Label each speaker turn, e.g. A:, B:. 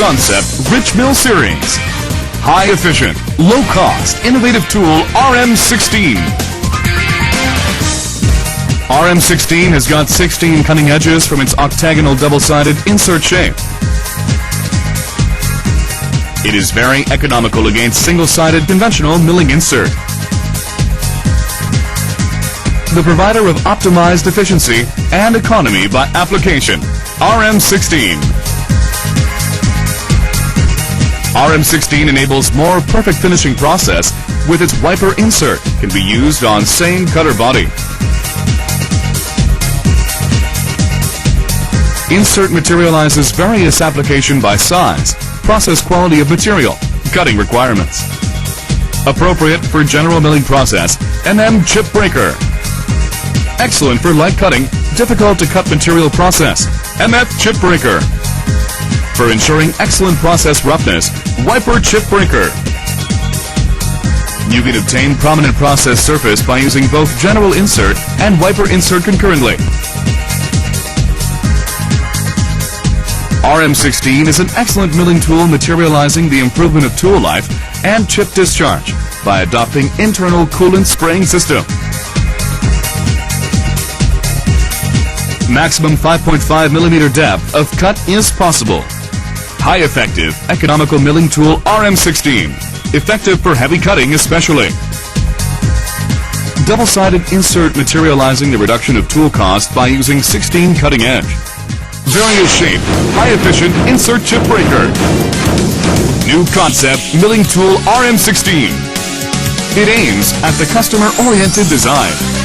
A: concept Rich Mill Series. High efficient, low cost, innovative tool RM16. RM16 has got 16 cutting edges from its octagonal double-sided insert shape. It is very economical against single-sided conventional milling insert. The provider of optimized efficiency and economy by application, RM16. RM16 enables more perfect finishing process with its wiper insert, can be used on same cutter body. Insert materializes various application by size, process quality of material, cutting requirements. Appropriate for general milling process, chip breaker. Excellent for light cutting, difficult to cut material process, MF chip breaker. For ensuring excellent process roughness, wiper chip breaker. You can obtain prominent process surface by using both general insert and wiper insert concurrently. RM16 is an excellent milling tool materializing the improvement of tool life and chip discharge by adopting internal coolant spraying system. Maximum 5.5 millimeter depth of cut is possible. High effective, economical milling tool RM16. Effective for heavy cutting especially. Double-sided insert materializing the reduction of tool cost by using 16 cutting edge. Various shape, high efficient insert chip breaker. New concept milling tool RM16. It aims at the customer-oriented design.